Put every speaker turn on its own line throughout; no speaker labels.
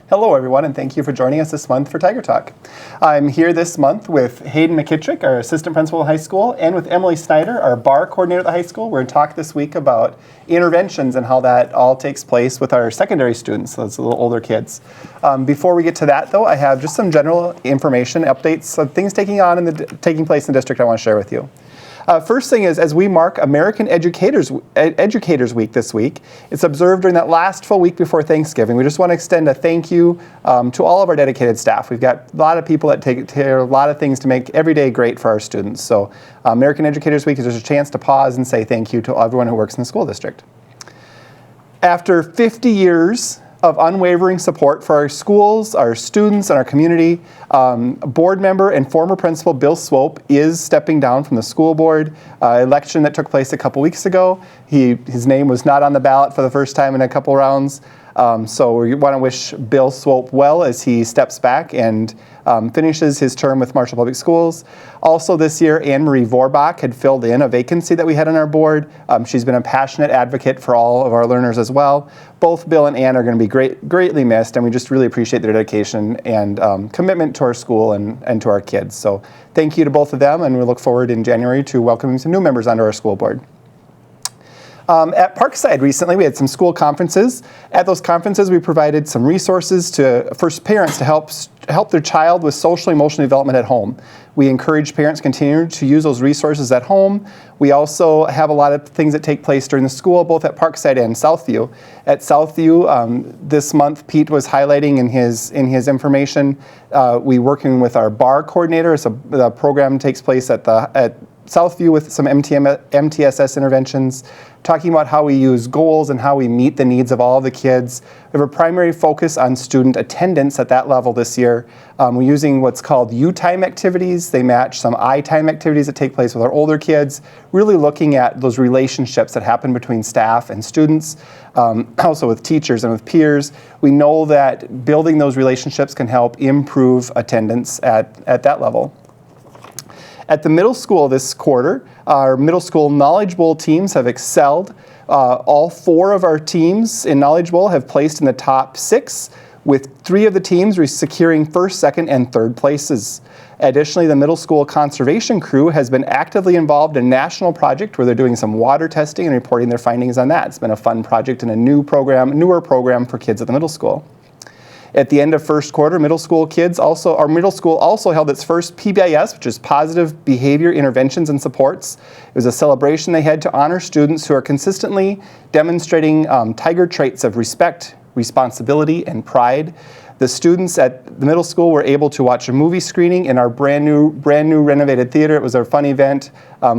Hello everyone, and thank you for joining us this month for Tiger Talk. I'm here this month with Hayden McKittrick, our assistant principal at high school, and with Emily Snyder, our bar coordinator at the high school. We're going to talk this week about interventions and how that all takes place with our secondary students, those little older kids. Before we get to that though, I have just some general information, updates of things taking place in the district I want to share with you. First thing is, as we mark American Educators Week this week, it's observed during that last full week before Thanksgiving. We just want to extend a thank you to all of our dedicated staff. We've got a lot of people that take care of a lot of things to make every day great for our students. So American Educators Week is just a chance to pause and say thank you to everyone who works in the school district. After 50 years of unwavering support for our schools, our students, and our community, board member and former principal Bill Swope is stepping down from the school board. Election that took place a couple weeks ago. His name was not on the ballot for the first time in a couple rounds. So we want to wish Bill Swope well as he steps back and finishes his term with Marshall Public Schools. Also this year, Anne Marie Vorbach had filled in a vacancy that we had on our board. She's been a passionate advocate for all of our learners as well. Both Bill and Anne are going to be greatly missed, and we just really appreciate their dedication and commitment to our school and to our kids. So thank you to both of them, and we look forward in January to welcoming some new members onto our school board. At Parkside recently, we had some school conferences. At those conferences, we provided some resources for parents to help their child with social and emotional development at home. We encourage parents to continue to use those resources at home. We also have a lot of things that take place during the school, both at Parkside and Southview. At Southview, this month, Pete was highlighting in his information, we working with our bar coordinator. So the program takes place at Southview with some MTSS interventions, talking about how we use goals and how we meet the needs of all of the kids. We have a primary focus on student attendance at that level this year. We're using what's called U-time activities. They match some I-time activities that take place with our older kids, really looking at those relationships that happen between staff and students, also with teachers and with peers. We know that building those relationships can help improve attendance at that level. At the middle school this quarter, our middle school Knowledge Bowl teams have excelled. All 4 of our teams in Knowledge Bowl have placed in the top 6, with 3 of the teams securing first, second, and third places. Additionally, the middle school conservation crew has been actively involved in a national project where they're doing some water testing and reporting their findings on that. It's been a fun project and a newer program for kids at the middle school. At the end of first quarter, our middle school also held its first PBIS, which is Positive Behavior Interventions and Supports. It was a celebration they had to honor students who are consistently demonstrating Tiger traits of respect, responsibility, and pride. The students at the middle school were able to watch a movie screening in our brand new renovated theater. It was a fun event.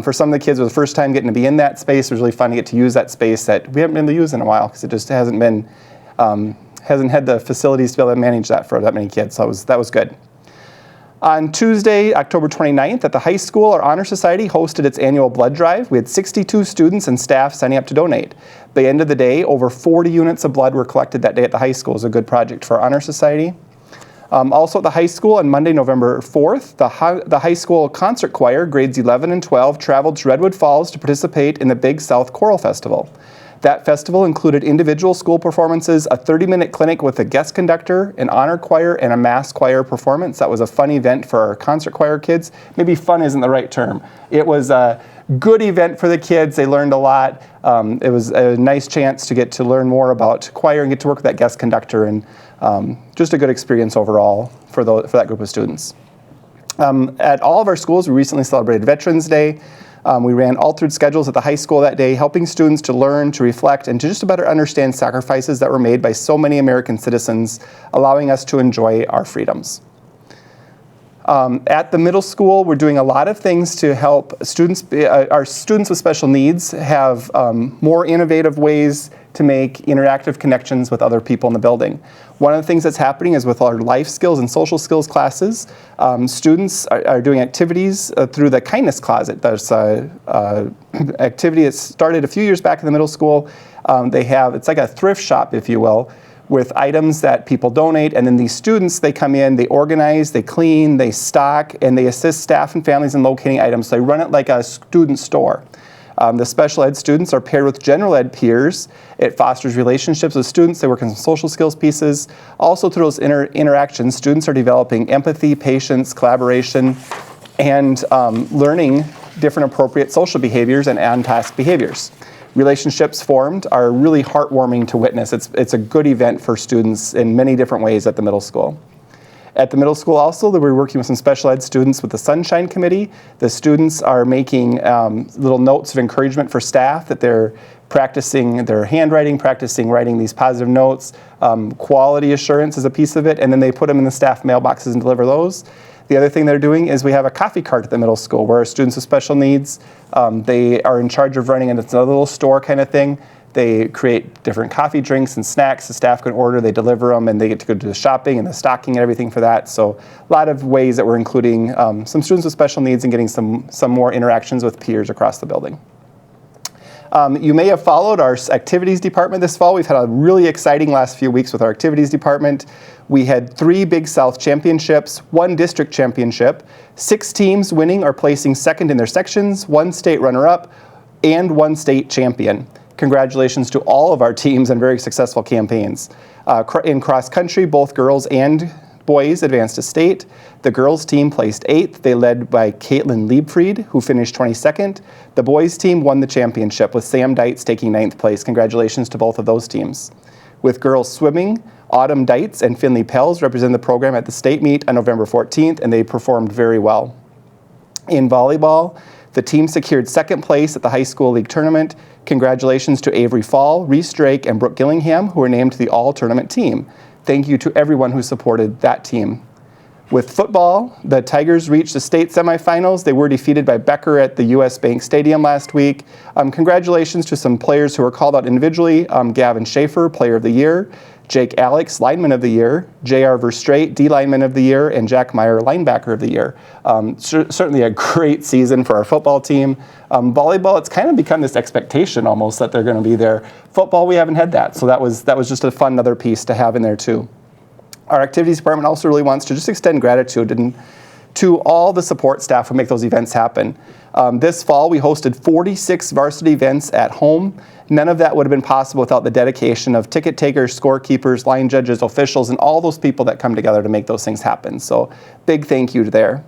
For some of the kids, it was the first time getting to be in that space. It was really fun to get to use that space that we haven't been able to use in a while because it just hasn't had the facilities to be able to manage that for that many kids, so that was good. On Tuesday, October 29th, at the high school, our Honor Society hosted its annual blood drive. We had 62 students and staff signing up to donate. By the end of the day, over 40 units of blood were collected that day at the high school. It was a good project for our Honor Society. Also at the high school on Monday, November 4th, the high school concert choir, grades 11 and 12, traveled to Redwood Falls to participate in the Big South Choral Festival. That festival included individual school performances, a 30-minute clinic with a guest conductor, an honor choir, and a mass choir performance. That was a fun event for our concert choir kids. Maybe fun isn't the right term. It was a good event for the kids. They learned a lot. It was a nice chance to get to learn more about choir and get to work with that guest conductor, and just a good experience overall for that group of students. At all of our schools, we recently celebrated Veterans Day. We ran altered schedules at the high school that day, helping students to learn, to reflect, and to just to better understand sacrifices that were made by so many American citizens, allowing us to enjoy our freedoms. At the middle school, we're doing a lot of things to help our students with special needs have more innovative ways to make interactive connections with other people in the building. One of the things that's happening is with our life skills and social skills classes, students are doing activities through the Kindness Closet. There's an activity that started a few years back in the middle school. It's like a thrift shop, if you will, with items that people donate, and then these students, they come in, they organize, they clean, they stock, and they assist staff and families in locating items. So they run it like a student store. The special ed students are paired with general ed peers. It fosters relationships with students. They work on some social skills pieces. Also through those interactions, students are developing empathy, patience, collaboration, and learning different appropriate social behaviors and on-task behaviors. Relationships formed are really heartwarming to witness. It's a good event for students in many different ways at the middle school. At the middle school also, we're working with some special ed students with the Sunshine Committee. The students are making little notes of encouragement for staff that they're practicing their handwriting, practicing writing these positive notes. Quality assurance is a piece of it, and then they put them in the staff mailboxes and deliver those. The other thing they're doing is we have a coffee cart at the middle school where our students with special needs, they are in charge of running, and it's another little store kind of thing. They create different coffee drinks and snacks. The staff can order, they deliver them, and they get to go do the shopping and the stocking and everything for that. So a lot of ways that we're including some students with special needs and getting some more interactions with peers across the building. You may have followed our activities department this fall. We've had a really exciting last few weeks with our activities department. We had 3 Big South championships, 1 district championship, 6 teams winning or placing second in their sections, 1 state runner-up, and 1 state champion. Congratulations to all of our teams and very successful campaigns. In cross country, both girls and boys advanced to state. The girls team placed 8th. They led by Caitlin Liebfried, who finished 22nd. The boys team won the championship with Sam Dietz taking 9th place. Congratulations to both of those teams. With girls swimming, Autumn Dietz and Finley Pels represented the program at the state meet on November 14th, and they performed very well. In volleyball, the team secured 2nd place at the high school league tournament. Congratulations to Avery Fall, Reese Drake, and Brooke Gillingham, who were named to the all-tournament team. Thank you to everyone who supported that team. With football, the Tigers reached the state semifinals. They were defeated by Becker at the US Bank Stadium last week. Congratulations to some players who were called out individually. Gavin Schaefer, Player of the Year. Jake Alex, Lineman of the Year. J.R. Verstrate, D-Lineman of the Year. And Jack Meyer, Linebacker of the Year. Certainly a great season for our football team. Volleyball, it's kind of become this expectation almost that they're going to be there. Football, we haven't had that. So that was just a fun other piece to have in there too. Our activities department also really wants to just extend gratitude to all the support staff who make those events happen. This fall, we hosted 46 varsity events at home. None of that would have been possible without the dedication of ticket takers, scorekeepers, line judges, officials, and all those people that come together to make those things happen. So big thank you there.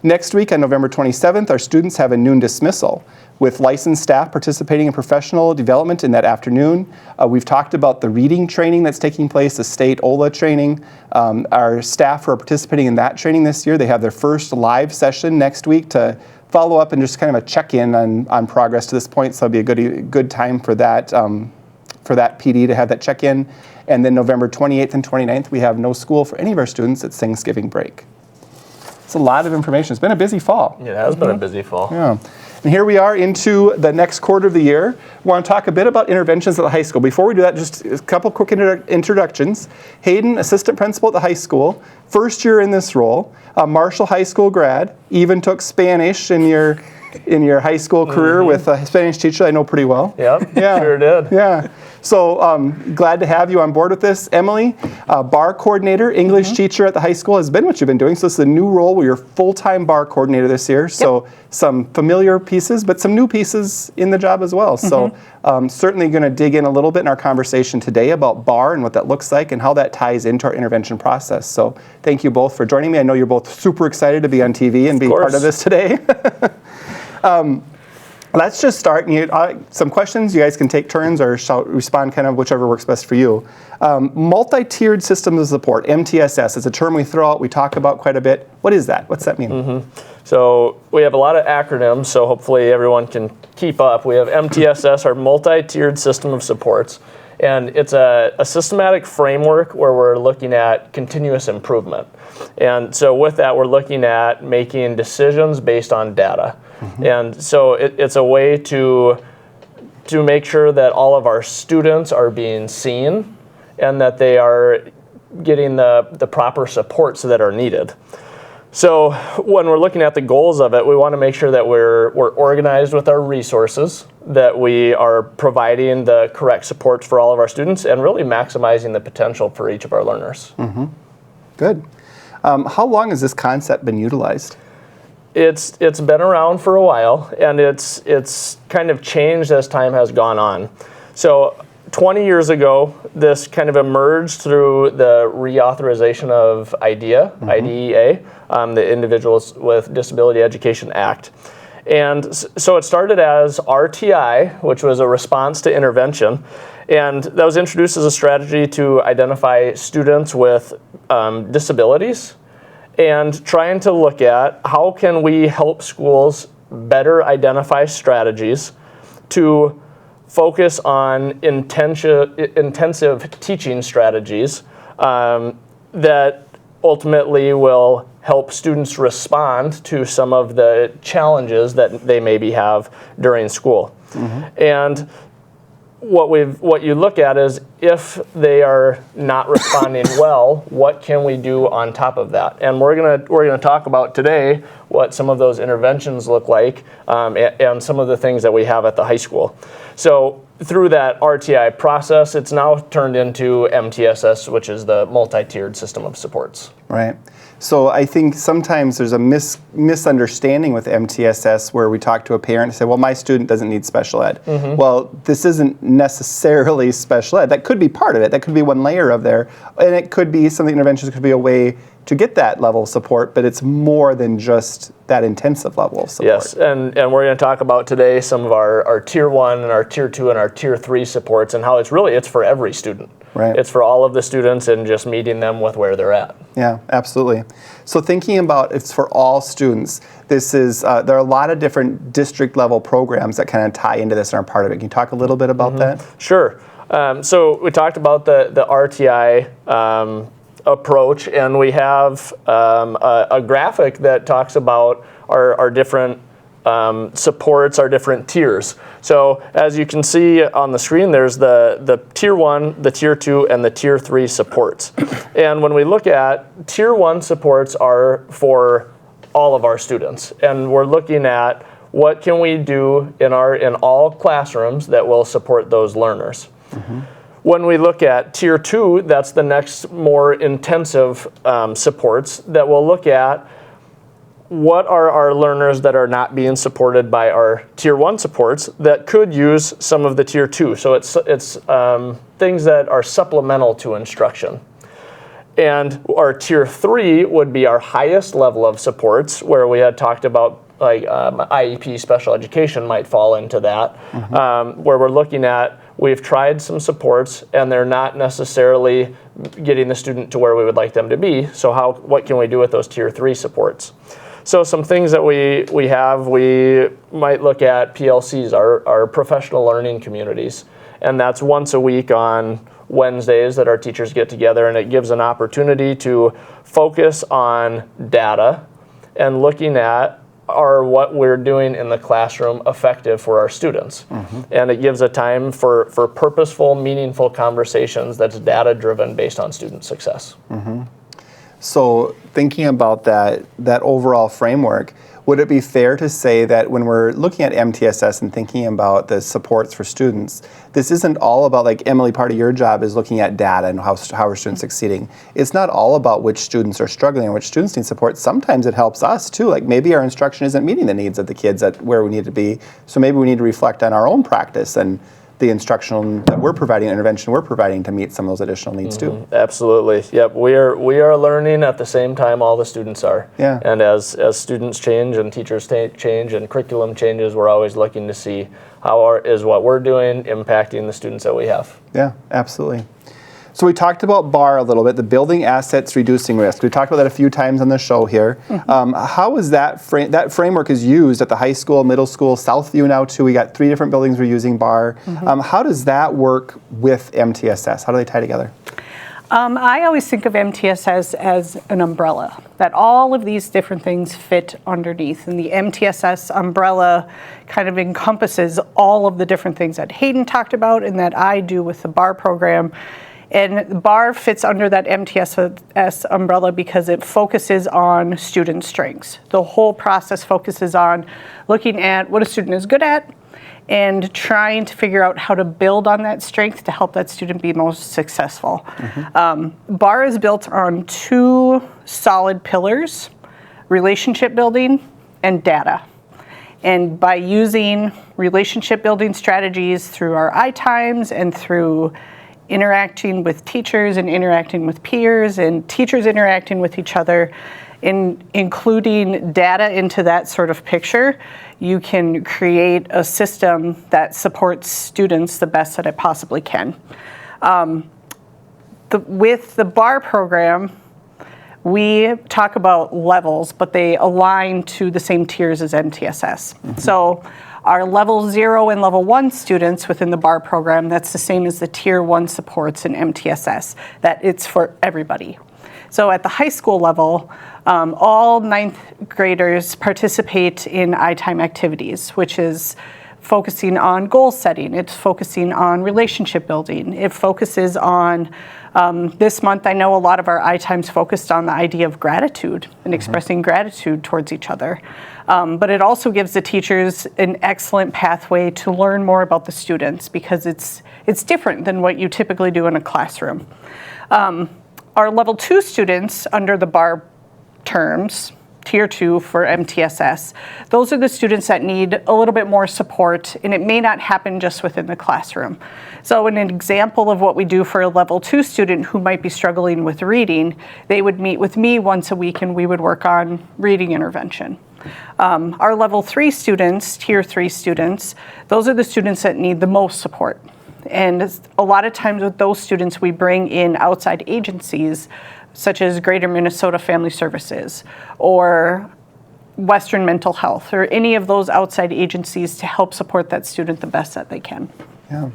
Next week on November 27th, our students have a noon dismissal with licensed staff participating in professional development in that afternoon. We've talked about the reading training that's taking place, the state OLA training. Our staff who are participating in that training this year, they have their first live session next week to follow up and just kind of a check-in on progress to this point. So it'll be a good time for that PD to have that check-in. And then November 28th and 29th, we have no school for any of our students. It's Thanksgiving break. It's a lot of information. It's been a busy fall.
It has been a busy fall.
Yeah. And here we are into the next quarter of the year. We want to talk a bit about interventions at the high school. Before we do that, just a couple quick introductions. Hayden, assistant principal at the high school, first year in this role, a Marshall High School grad, even took Spanish in your high school career with a Spanish teacher I know pretty well.
Yep, yeah, sure did.
Yeah. So glad to have you on board with this. Emily, bar coordinator, English teacher at the high school, has been what you've been doing. So this is a new role where you're full-time bar coordinator this year. So some familiar pieces, but some new pieces in the job as well. So certainly going to dig in a little bit in our conversation today about bar and what that looks like and how that ties into our intervention process. So thank you both for joining me. I know you're both super excited to be on TV and be part of this today. Let's just start. Some questions. You guys can take turns or respond kind of whichever works best for you. Multi-tiered systems of support, MTSS, is a term we throw out, we talk about quite a bit. What is that? What's that mean?
So we have a lot of acronyms, so hopefully everyone can keep up. We have MTSS, our multi-tiered system of supports. And it's a systematic framework where we're looking at continuous improvement. And so with that, we're looking at making decisions based on data. And so it's a way to make sure that all of our students are being seen and that they are getting the proper supports that are needed. So when we're looking at the goals of it, we want to make sure that we're organized with our resources, that we are providing the correct supports for all of our students, and really maximizing the potential for each of our learners.
Good. How long has this concept been utilized?
it's been around for a while, and it's kind of changed as time has gone on. So 20 years ago, this kind of emerged through the reauthorization of IDEA, IDEA, the Individuals with Disability Education Act. And so it started as RTI, which was a response to intervention, and that was introduced as a strategy to identify students with disabilities and trying to look at how can we help schools better identify strategies to focus on intensive teaching strategies that ultimately will help students respond to some of the challenges that they maybe have during school. And what you look at is if they are not responding well, what can we do on top of that? And we're gonna talk about today what some of those interventions look like and some of the things that we have at the high school. So through that RTI process, it's now turned into MTSS, which is the multi-tiered system of supports.
Right. So I think sometimes there's a misunderstanding with MTSS where we talk to a parent and say, well, my student doesn't need special ed. Well, this isn't necessarily special ed. That could be part of it. That could be one layer of there. And it could be some of the interventions could be a way to get that level of support, but it's more than just that intensive level of support.
Yes, and we're going to talk about today some of our Tier 1 and our Tier 2 and our Tier 3 supports and how it's for every student.
Right.
It's for all of the students and just meeting them with where they're at.
Yeah, absolutely. So thinking about it's for all students, this is there are a lot of different district level programs that kind of tie into this and are part of it. Can you talk a little bit about that?
Sure. So we talked about the RTI approach, and we have a graphic that talks about our different supports, our different tiers. So as you can see on the screen, there's the Tier 1, the Tier 2, and the Tier 3 supports. And when we look at Tier 1 supports are for all of our students, and we're looking at what can we do in all classrooms that will support those learners. When we look at Tier 2, that's the next more intensive supports that will look at what are our learners that are not being supported by our Tier 1 supports that could use some of the Tier 2. So it's things that are supplemental to instruction. And our Tier 3 would be our highest level of supports, where we had talked about like IEP special education might fall into that, where we're looking at we've tried some supports and they're not necessarily getting the student to where we would like them to be. So what can we do with those Tier 3 supports? So some things that we might look at PLCs, our professional learning communities. And that's once a week on Wednesdays that our teachers get together, and it gives an opportunity to focus on data and looking at what we're doing in the classroom effective for our students. And it gives a time for purposeful, meaningful conversations that's data-driven based on student success.
So thinking about that overall framework, would it be fair to say that when we're looking at MTSS and thinking about the supports for students, this isn't all about, like Emily, part of your job is looking at data and how are students succeeding. It's not all about which students are struggling and which students need support. Sometimes it helps us too. Like maybe our instruction isn't meeting the needs of the kids at where we need to be. So maybe we need to reflect on our own practice and the instructional that we're providing, intervention we're providing to meet some of those additional needs too.
Absolutely. Yep. We are learning at the same time all the students are.
Yeah.
And as students change and teachers change and curriculum changes, we're always looking to see how is what we're doing impacting the students that we have.
Yeah, absolutely. So we talked about BAR a little bit, the Building Assets Reducing Risk. We talked about that a few times on the show here. How is that framework is used at the high school, middle school, Southview now too? We got 3 different buildings we're using BAR. How does that work with MTSS? How do they tie together?
I always think of MTSS as an umbrella, that all of these different things fit underneath. And the MTSS umbrella kind of encompasses all of the different things that Hayden talked about and that I do with the BAR program. And BAR fits under that MTSS umbrella because it focuses on student strengths. The whole process focuses on looking at what a student is good at and trying to figure out how to build on that strength to help that student be most successful. BAR is built on 2 solid pillars: relationship building and data. And by using relationship building strategies through our iTimes and through interacting with teachers and interacting with peers and teachers interacting with each other, including data into that sort of picture, you can create a system that supports students the best that it possibly can. With the BAR program, we talk about levels, but they align to the same tiers as MTSS. So our level 0 and level 1 students within the BAR program, that's the same as the tier 1 supports in MTSS, that it's for everybody. So at the high school level, all 9th graders participate in iTime activities, which is focusing on goal setting. It's focusing on relationship building. It focuses on, this month I know a lot of our iTimes focused on the idea of gratitude and expressing gratitude towards each other. But it also gives the teachers an excellent pathway to learn more about the students because it's different than what you typically do in a classroom. Our level 2 students under the BAR terms, tier 2 for MTSS, those are the students that need a little bit more support, and it may not happen just within the classroom. So an example of what we do for a level 2 student who might be struggling with reading, they would meet with me once a week and we would work on reading intervention. Our level 3 students, tier 3 students, those are the students that need the most support. And a lot of times with those students, we bring in outside agencies such as Greater Minnesota Family Services or Western Mental Health or any of those outside agencies to help support that student the best that they can.
Yeah.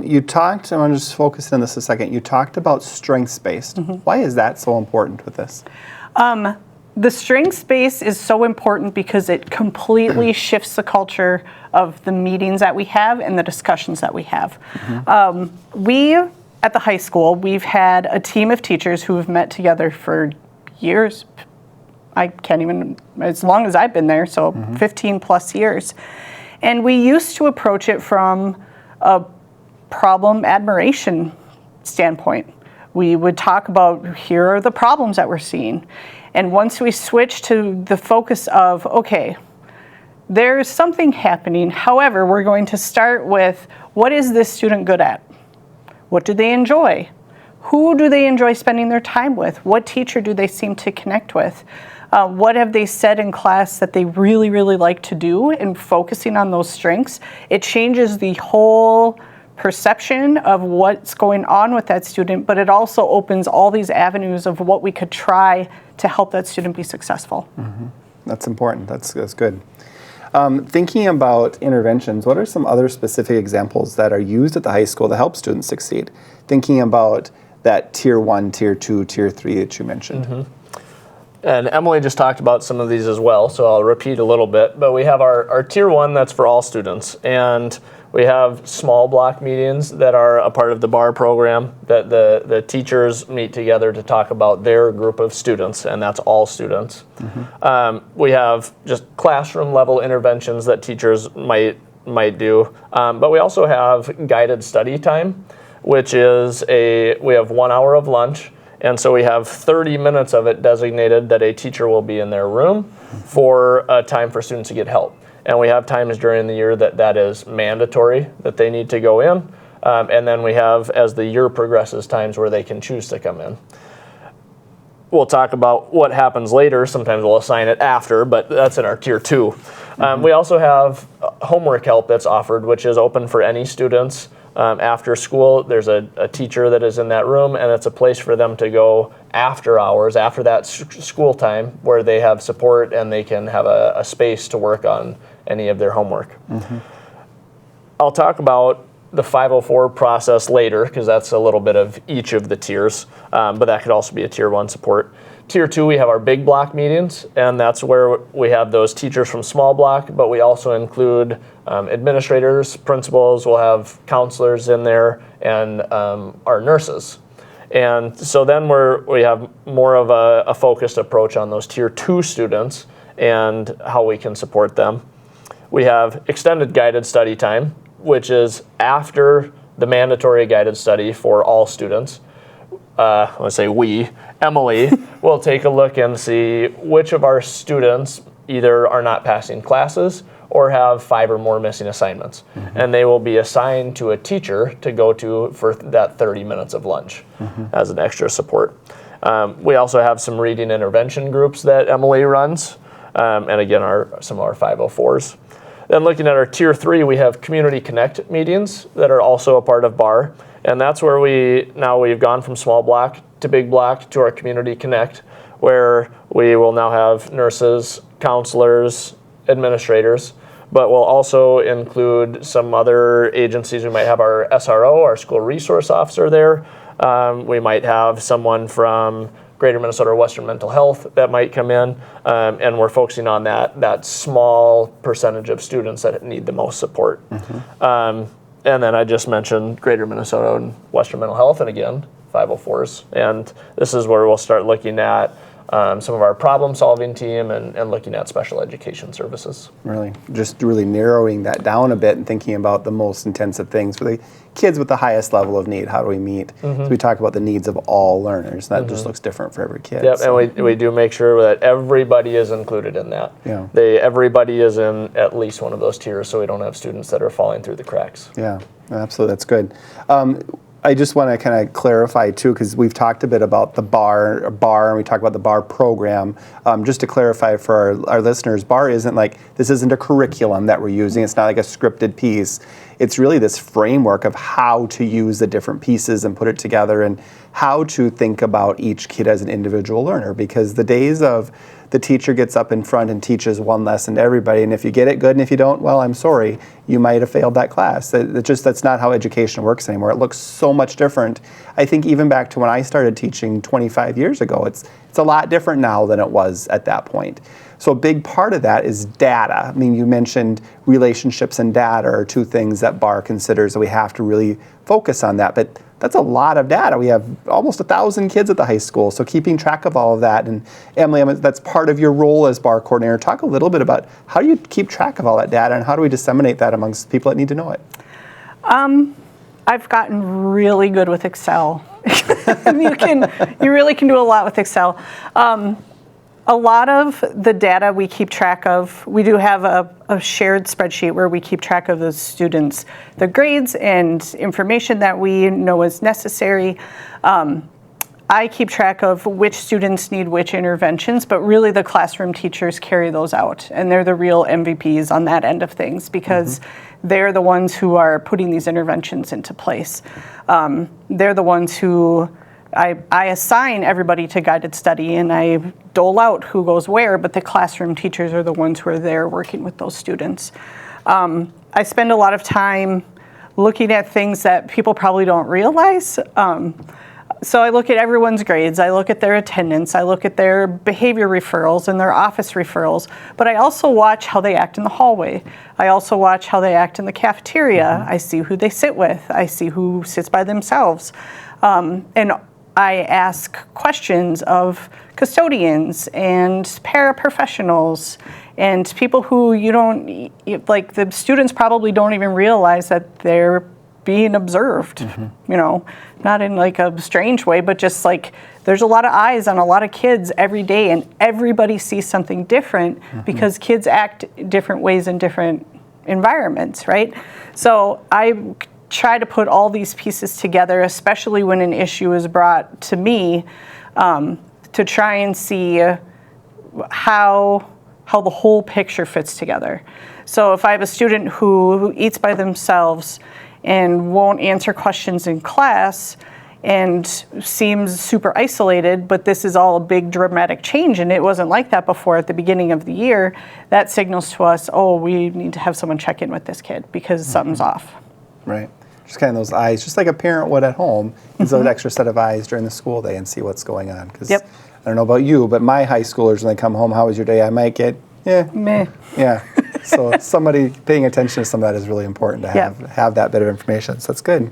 You talked, I want to just focus on this a second, you talked about strengths-based. Why is that so important with this?
The strengths-based is so important because it completely shifts the culture of the meetings that we have and the discussions that we have. We, at the high school, we've had a team of teachers who have met together for years. I can't even, as long as I've been there, so 15 plus years. And we used to approach it from a problem admiration standpoint. We would talk about, here are the problems that we're seeing. And once we switch to the focus of, okay, there's something happening. However, we're going to start with, what is this student good at? What do they enjoy? Who do they enjoy spending their time with? What teacher do they seem to connect with? What have they said in class that they really, really like to do? And focusing on those strengths, it changes the whole perception of what's going on with that student, but it also opens all these avenues of what we could try to help that student be successful.
That's important. That's good. Thinking about interventions, what are some other specific examples that are used at the high school to help students succeed? Thinking about that tier 1, tier 2, tier 3 that you mentioned.
And Emily just talked about some of these as well, so I'll repeat a little bit. But we have our tier 1 that's for all students. And we have small block meetings that are a part of the BAR program that the teachers meet together to talk about their group of students, and that's all students. We have just classroom level interventions that teachers might do, but we also have guided study time, which is we have 1 hour of lunch, and so we have 30 minutes of it designated that a teacher will be in their room for a time for students to get help. And we have times during the year that is mandatory, that they need to go in. And then we have, as the year progresses, times where they can choose to come in. We'll talk about what happens later. Sometimes we'll assign it after, but that's in our tier 2. We also have homework help that's offered, which is open for any students. After school, there's a teacher that is in that room, and it's a place for them to go after hours, after that school time, where they have support and they can have a space to work on any of their homework. I'll talk about the 504 process later, because that's a little bit of each of the tiers, but that could also be a tier 1 support. Tier 2, we have our big block meetings, and that's where we have those teachers from small block, but we also include administrators, principals, we'll have counselors in there, and our nurses. And so then we have more of a focused approach on those tier 2 students and how we can support them. We have extended guided study time, which is after the mandatory guided study for all students. Let's say Emily will take a look and see which of our students either are not passing classes or have 5 or more missing assignments. And they will be assigned to a teacher to go to for that 30 minutes of lunch as an extra support. We also have some reading intervention groups that Emily runs, and again, some of our 504s. Then looking at our Tier 3, we have Community Connect meetings that are also a part of BAR, and that's where we've gone from small block to big block to our Community Connect, where we will now have nurses, counselors, administrators, but we'll also include some other agencies. We might have our SRO, our school resource officer there. We might have someone from Greater Minnesota or Western Mental Health that might come in, and we're focusing on that small percentage of students that need the most support. And then I just mentioned Greater Minnesota and Western Mental Health, and again, 504s. And this is where we'll start looking at some of our problem-solving team and looking at special education services.
Really, just really narrowing that down a bit and thinking about the most intensive things for the kids with the highest level of need. How do we meet? So we talk about the needs of all learners. That just looks different for every kid.
Yep,
so.
and we do make sure that everybody is included in that.
Yeah.
Everybody is in at least one of those tiers, so we don't have students that are falling through the cracks.
Yeah, absolutely. That's good. I just want to kind of clarify too, because we've talked a bit about the BAR, and we talked about the BAR program. Just to clarify for our listeners, BAR this isn't a curriculum that we're using. It's not like a scripted piece. It's really this framework of how to use the different pieces and put it together, and how to think about each kid as an individual learner. Because the days of the teacher gets up in front and teaches one lesson to everybody, and if you get it, good, and if you don't, well, I'm sorry, you might have failed that class. That's not how education works anymore. It looks so much different. I think even back to when I started teaching 25 years ago, it's a lot different now than it was at that point. So a big part of that is data. I mean, you mentioned relationships and data are two things that BAR considers, that we have to really focus on that. But that's a lot of data. We have almost 1,000 kids at the high school, so keeping track of all of that. And Emily, that's part of your role as BAR coordinator. Talk a little bit about how do you keep track of all that data, and how do we disseminate that amongst people that need to know it?
I've gotten really good with Excel. You really can do a lot with Excel. A lot of the data we keep track of, we do have a shared spreadsheet where we keep track of the students, the grades and information that we know is necessary. I keep track of which students need which interventions, but really the classroom teachers carry those out, and they're the real MVPs on that end of things, because they're the ones who are putting these interventions into place. They're the ones who I assign everybody to guided study, and I dole out who goes where, but the classroom teachers are the ones who are there working with those students. I spend a lot of time looking at things that people probably don't realize. So I look at everyone's grades, I look at their attendance, I look at their behavior referrals and their office referrals, but I also watch how they act in the hallway. I also watch how they act in the cafeteria. I see who they sit with. I see who sits by themselves. And I ask questions of custodians and paraprofessionals and people who the students probably don't even realize that they're being observed, not in like a strange way, but just like there's a lot of eyes on a lot of kids every day, and everybody sees something different because kids act different ways in different environments, right? So I try to put all these pieces together, especially when an issue is brought to me, to try and see how the whole picture fits together. So if I have a student who eats by themselves and won't answer questions in class and seems super isolated, but this is all a big dramatic change and it wasn't like that before at the beginning of the year, that signals to us, oh, we need to have someone check in with this kid because something's off.
Right. Just kind of those eyes, just like a parent would at home, is an extra set of eyes during the school day and see what's going on. Because I don't know about you, but my high schoolers, when they come home, how was your day? I might get,
meh.
Yeah. So somebody paying attention to some of that is really important to have that bit of information. So that's good.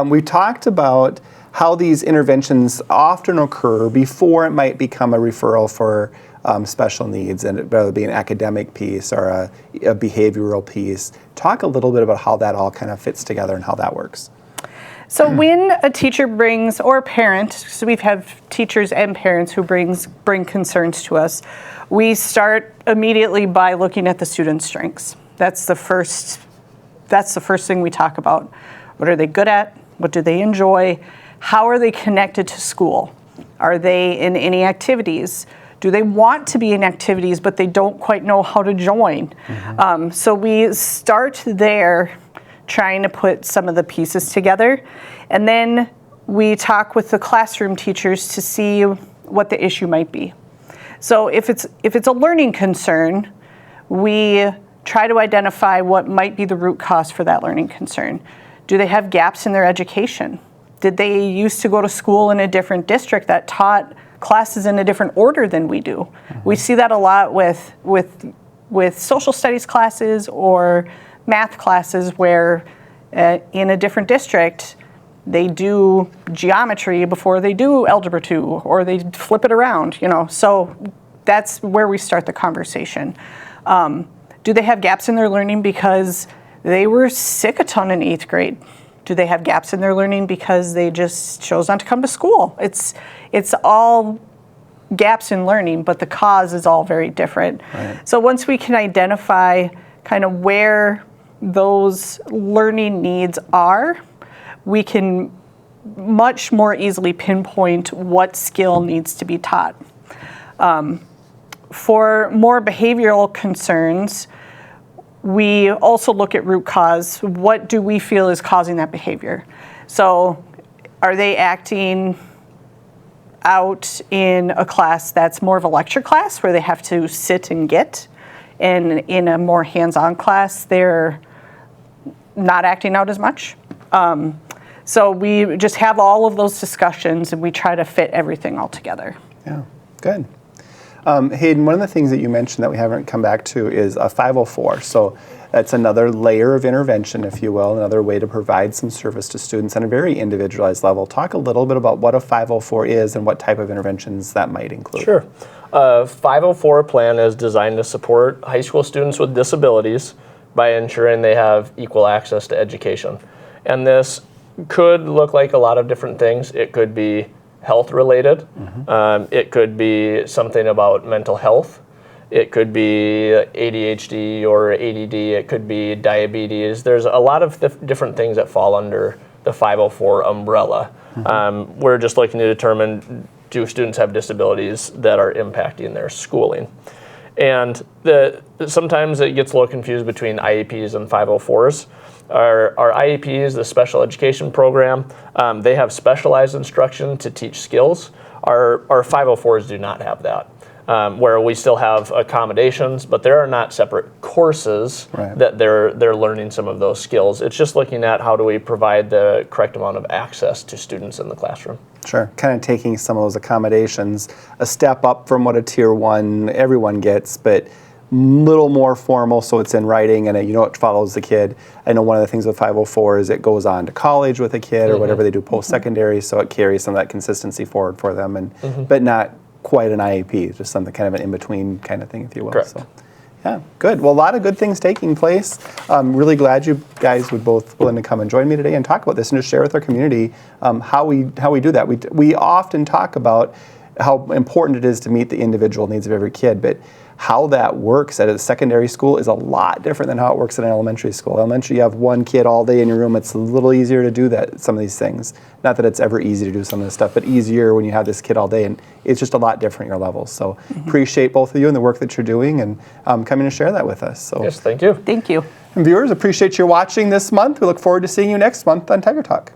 We talked about how these interventions often occur before it might become a referral for special needs, and whether it be an academic piece or a behavioral piece. Talk a little bit about how that all kind of fits together and how that works.
So when a teacher brings, or a parent, so we've had teachers and parents who bring concerns to us, we start immediately by looking at the students' strengths. That's the first thing we talk about. What are they good at? What do they enjoy? How are they connected to school? Are they in any activities? Do they want to be in activities, but they don't quite know how to join? So we start there, trying to put some of the pieces together. And then we talk with the classroom teachers to see what the issue might be. So if it's a learning concern, we try to identify what might be the root cause for that learning concern. Do they have gaps in their education? Did they used to go to school in a different district that taught classes in a different order than we do? We see that a lot with social studies classes or math classes where in a different district they do geometry before they do algebra 2, or they flip it around, So that's where we start the conversation. Do they have gaps in their learning because they were sick a ton in 8th grade? Do they have gaps in their learning because they just chose not to come to school? It's all gaps in learning, but the cause is all very different.
Right.
So once we can identify kind of where those learning needs are, we can much more easily pinpoint what skill needs to be taught. For more behavioral concerns, we also look at root cause. What do we feel is causing that behavior? So are they acting out in a class that's more of a lecture class where they have to sit and get, and in a more hands-on class they're not acting out as much? So we just have all of those discussions and we try to fit everything all together.
Yeah, good. Hayden, one of the things that you mentioned that we haven't come back to is a 504. So that's another layer of intervention, if you will, another way to provide some service to students on a very individualized level. Talk a little bit about what a 504 is and what type of interventions that might include.
Sure. A 504 plan is designed to support high school students with disabilities by ensuring they have equal access to education. And this could look like a lot of different things. It could be health related. It could be something about mental health. It could be ADHD or ADD. It could be diabetes. There's a lot of different things that fall under the 504 umbrella. We're just looking to determine, do students have disabilities that are impacting their schooling? And sometimes it gets a little confused between IEPs and 504s. Our IEPs, the special education program, they have specialized instruction to teach skills. Our 504s do not have that, where we still have accommodations, but there are not separate courses that they're learning some of those skills. It's just looking at how do we provide the correct amount of access to students in the classroom.
Sure, kind of taking some of those accommodations a step up from what a tier 1 everyone gets, but little more formal, so it's in writing and it follows the kid. I know one of the things with 504 is it goes on to college with a kid or whatever they do post-secondary, so it carries some of that consistency forward for them, and but not quite an IEP, just something kind of an in-between kind of thing, if you will.
Correct.
So, yeah, good. Well, a lot of good things taking place. I'm really glad you guys would both willing to come and join me today and talk about this and just share with our community how we do that. We often talk about how important it is to meet the individual needs of every kid, but how that works at a secondary school is a lot different than how it works at an elementary school. Elementary, you have one kid all day in your room. It's a little easier to do some of these things. Not that it's ever easy to do some of this stuff, but easier when you have this kid all day, and it's just a lot different at your levels. So appreciate both of you and the work that you're doing, and coming to share that with us. So
yes, thank you.
Thank you.
And viewers, appreciate you watching this month. We look forward to seeing you next month on Tiger Talk.